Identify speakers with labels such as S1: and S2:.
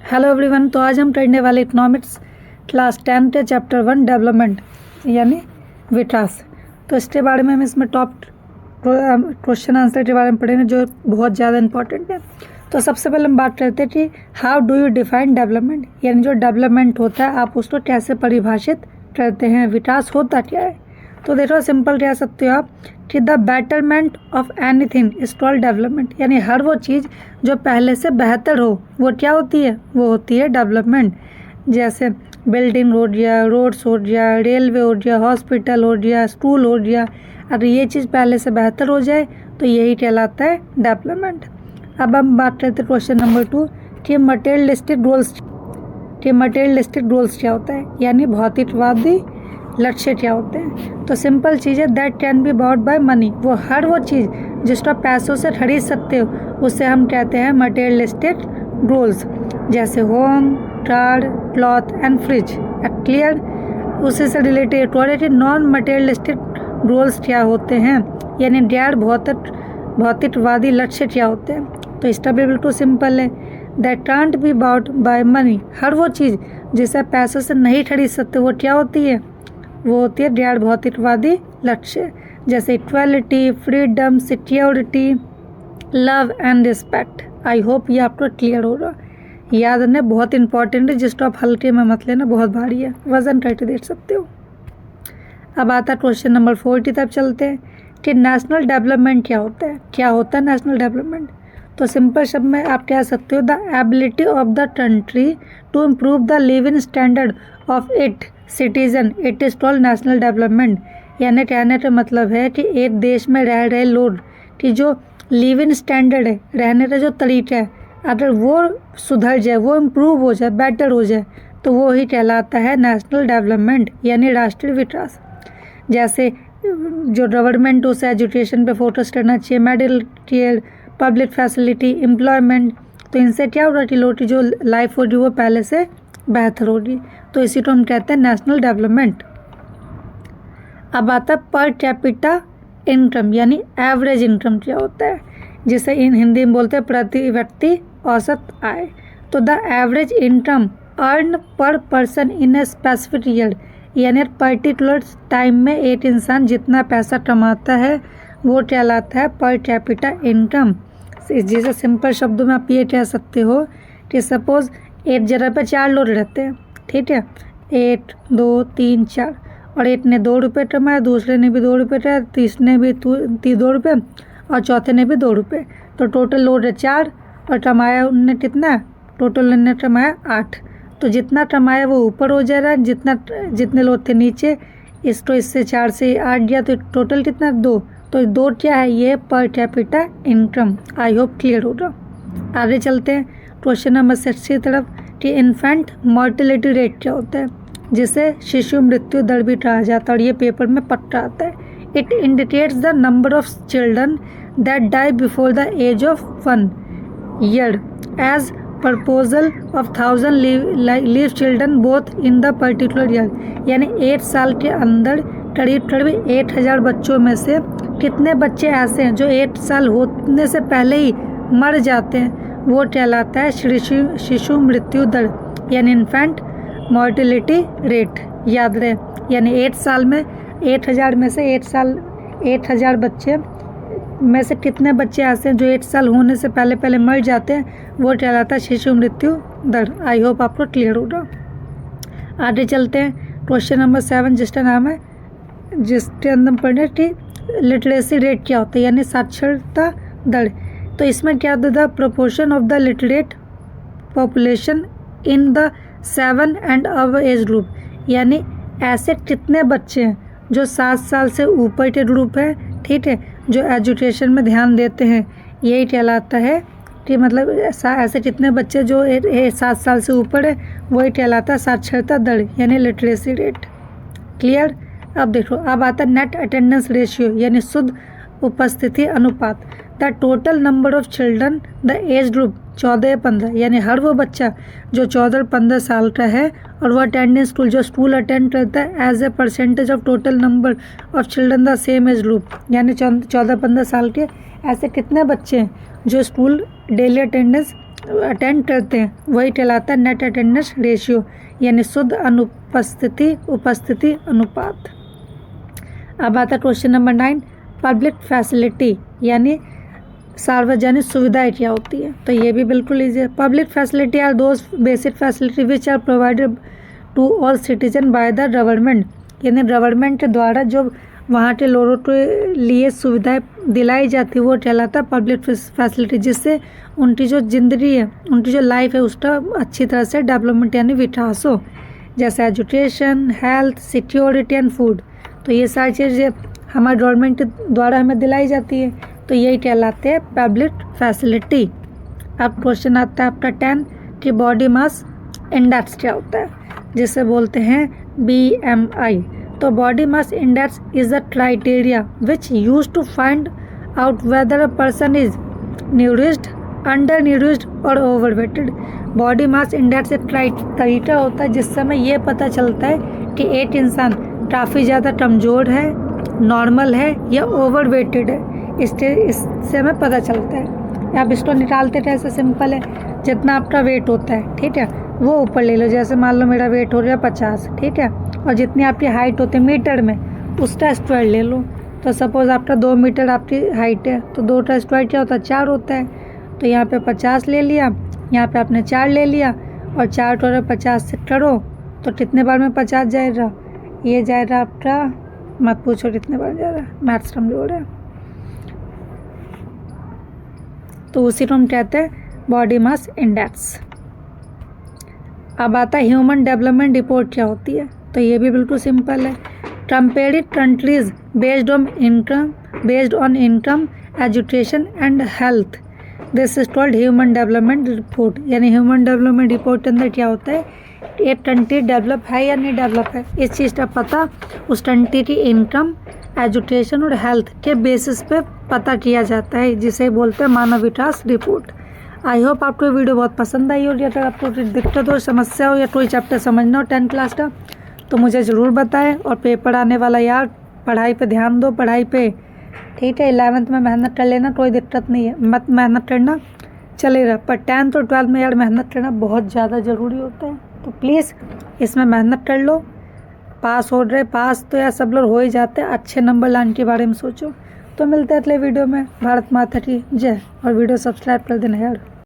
S1: Hello everyone. तो आज हम पढ़ने वाले इकोनॉमिक्स क्लास 10 के चैप्टर 1 डेवलपमेंट यानी विकास। तो इसके बारे में हम इसमें टॉप क्वेश्चन आंसर के बारे में पढ़ेंगे जो बहुत ज़्यादा इंपॉर्टेंट है। तो सबसे पहले हम बात करते हैं कि how do you define development, यानी जो डेवलपमेंट होता है आप उसको कैसे परिभाषित करते हैं, विकास होता क्या है। तो देखो सिंपल कह सकते हो आप कि the betterment of anything is called development, यानी हर वो चीज़ जो पहले से बेहतर हो वो क्या होती है, वो होती है डेवलपमेंट। जैसे बिल्डिंग हो गया, रोड्स हो गया, रेलवे हो गया, हॉस्पिटल हो गया, स्कूल हो गया। अगर ये चीज़ पहले से बेहतर हो जाए तो यही कहलाता है डेवलपमेंट। अब हम बात करते हैं क्वेश्चन नंबर 2 कि मटेरियलिस्टिक गोल्स क्या होता है, यानी भौतिकवादी लक्ष्य क्या होते हैं। तो सिंपल चीज़ है that can be bought by money, वो हर वो चीज़ जिसको पैसों से खरीद सकते हो उसे हम कहते हैं मटेरियलिस्टिक गोल्स। जैसे home, car, cloth and fridge. Clear. उसी से रिलेटेड और नॉन मटेरियलिस्टिक गोल्स क्या होते हैं, यानी गैर भौतिकवादी लक्ष्य क्या होते हैं। तो इसका भी बिल्कुल सिंपल है that can't be bought by money, हर वो चीज़ जिसे पैसों से नहीं खरीद सकते वो क्या होती है, वो होती है गैर भौतिकवादी लक्ष्य। जैसे equality, freedom, security, love and respect. I hope ये आपको क्लियर होगा। याद रखना बहुत इंपॉर्टेंट है, जिसको आप हल्के में मत लेना, बहुत भारी है, वजन करके देख सकते हो। अब आता है क्वेश्चन नंबर 4 की तरफ चलते हैं कि नेशनल डेवलपमेंट क्या होता है। क्या होता है नेशनल डेवलपमेंट? तो सिंपल शब्द में आप कह सकते हो the ability of the country to improve the living standard of it citizen, it is called national development. यानी कहने का मतलब है कि एक देश में रह रहे लोग की जो लिविंग स्टैंडर्ड है, रहने का जो तरीका है, अगर वो सुधर जाए, वो इम्प्रूव हो जाए, बेटर हो जाए, तो वो ही कहलाता है नेशनल डेवलपमेंट यानी राष्ट्रीय विकास। जैसे जो गवर्नमेंट उसे एजुकेशन पे फोकस करना चाहिए, medical care, public facility, employment. तो इनसे क्या होगा कि लोगों की जो लाइफ होगी वो पहले से बेहतर होगी। तो इसी को हम कहते हैं नेशनल डेवलपमेंट। अब आता है पर कैपिटा इनकम, यानी एवरेज इनकम क्या होता है, जिसे इन हिंदी में बोलते हैं प्रति व्यक्ति औसत आय। तो द एवरेज इनकम अर्न पर person in a specific year, यानी पर्टिकुलर टाइम में एक इंसान जितना पैसा कमाता है वो कहलाता है पर कैपिटा इनकम। जिसे सिंपल शब्दों में आप ये कह सकते हो कि सपोज एक जगह पर 4 लोग रहते हैं, ठीक है, 1 2 3 4, और एक ने 2 रुपये कमाया, दूसरे ने भी 2 रुपये कमाया, तीसरे ने भी 2 रुपये और चौथे ने भी 2 रुपये। तो टोटल लोग है 4 और कमाया उनने कितना, टोटल उन्होंने कमाया 8। तो जितना कमाया वो ऊपर हो जा रहा है, जितने लोग थे नीचे, इसको इससे 4 से 8 गया तो टोटल कितना 2। तो 2 क्या है, ये per capita income. I hope clear होगा। आगे चलते हैं क्वेश्चन नंबर 6 की तरफ कि इन्फेंट मॉर्टेलिटी रेट क्या होता है, जिसे शिशु मृत्यु दर भी कहा जाता है, और ये पेपर में पक्का आता है। It indicates the number of children that die before the age of 1 year as proposal of 1000 live children both in the particular year, यानी 1 साल के अंदर करीब 1000 बच्चों में से कितने बच्चे ऐसे हैं जो 1 साल होने से पहले ही मर जाते हैं, वो कहलाता है शिशु मृत्यु दर, यानी इन्फेंट मॉर्टेलिटी रेट। याद रहे, यानी 1 साल में 1000 में से 1000 बच्चे में से कितने बच्चे ऐसे हैं जो 1 साल होने से पहले मर जाते हैं, वो कहलाता है शिशु मृत्यु दर। आई होप आपको क्लियर होगा। आगे चलते हैं क्वेश्चन नंबर 7 जिसका नाम है, जिसके अंदर पढ़े कि लिटरेसी रेट क्या होता है, यानी साक्षरता दर। तो इसमें क्या होता है, the proportion of the literate population in the 7 and above as group, यानी ऐसे कितने बच्चे हैं जो 7 साल से ऊपर के ग्रुप है, ठीक है, जो एजुकेशन में ध्यान देते हैं, यही कहलाता है कि मतलब ऐसे कितने बच्चे जो 7 साल से ऊपर है, वही कहलाता है साक्षरता दर यानी लिटरेसी रेट। क्लियर। अब देखो, अब आता है नेट अटेंडेंस रेशियो, यानी शुद्ध उपस्थिति अनुपात। The total number of children the age group 14-15, यानी हर वो बच्चा जो 14-15 साल का है और वो अटेंडेंस स्कूल जो स्कूल अटेंड करता है as a percentage of total number of children the same age group, यानी 14-15 साल के ऐसे कितने बच्चे हैं जो स्कूल डेली अटेंडेंस अटेंड करते हैं वही कहलाता है नेट अटेंडेंस रेशियो, यानी शुद्ध उपस्थिति अनुपात। अब आता है क्वेश्चन नंबर 9, पब्लिक फैसिलिटी यानी सार्वजनिक सुविधाएं क्या होती है। तो ये भी बिल्कुल ईजी है। Public facility are those basic facility which are provided to all citizen by the government, यानी गवर्नमेंट के द्वारा जो वहाँ के लोगों के लिए सुविधाएं दिलाई जाती है वो कहलाता है पब्लिक फैसिलिटी, जिससे उनकी जो ज़िंदगी है, उनकी जो लाइफ है उसका अच्छी तरह से डेवलपमेंट यानी विकास हो, जैसे education, health, security and food. तो ये सारी चीज़ें हमारे गवर्नमेंट के द्वारा हमें दिलाई जाती है, तो यही कहलाते हैं पब्लिक फैसिलिटी। अब क्वेश्चन आता है आपका 10 कि बॉडी मास इंडेक्स क्या होता है, जिसे बोलते हैं BMI। तो body mass index is a criteria which use to find out whether a person is nourished, under nourished और ओवरवेटेड। बॉडी मास इंडेक्स एक तरीका होता है जिससे हमें ये पता चलता है कि एक इंसान काफ़ी ज़्यादा कमज़ोर है, नॉर्मल है या ओवरवेटेड है। इससे हमें पता चलता है। आप इसको निकालते थे, ऐसे सिंपल है, जितना आपका वेट होता है, ठीक है, वो ऊपर ले लो। जैसे मान लो मेरा वेट हो गया 50, ठीक है, और जितनी आपकी हाइट होती है मीटर में, उसका स्क्वायर ले लो। तो सपोज़ आपका 2 मीटर आपकी हाइट है, तो 2 का स्क्वायर क्या होता है, 4 होता है। तो यहाँ पे 50 ले लिया, यहाँ पे आपने 4 ले लिया, और 4 को अगर 50 से करो तो कितने बार में 50 जाएगा, ये जाएगा आपका, मत पूछो कितने बार जाएगा, मैथ्स कमजोर है। तो उसी को हम कहते हैं बॉडी मास इंडेक्स। अब आता है ह्यूमन डेवलपमेंट रिपोर्ट क्या होती है। तो ये भी बिल्कुल सिंपल है। Comparing countries based on income, education and health, this is called human development report. यानी ह्यूमन डेवलपमेंट रिपोर्ट के अंदर क्या होता है, एक कंट्री डेवलप है या नहीं डेवलप है, इस चीज़ का पता उस कंट्री की इनकम, एजुकेशन और हेल्थ के बेसिस पे पता किया जाता है, जिसे बोलते हैं मानव विकास रिपोर्ट। आई होप आपको ये वीडियो बहुत पसंद आई होगी। अगर आपको कोई दिक्कत हो, समस्या हो या कोई चैप्टर समझना हो 10th क्लास का, तो मुझे ज़रूर बताएं। और पेपर आने वाला यार, पढ़ाई पे ध्यान दो, पढ़ाई पे, ठीक है। 11th में मेहनत कर लेना, कोई दिक्कत नहीं है, मत मेहनत करना चलेगा, पर 10th और 12th में यार मेहनत करना बहुत ज़्यादा ज़रूरी होता है। तो प्लीज़ इसमें मेहनत कर लो, पास हो रहे, पास तो यार सब लोग हो ही जाते हैं, अच्छे नंबर लाने के बारे में सोचो। तो मिलते हैं अगले वीडियो में। भारत माता की जय, और वीडियो सब्सक्राइब कर देना यार।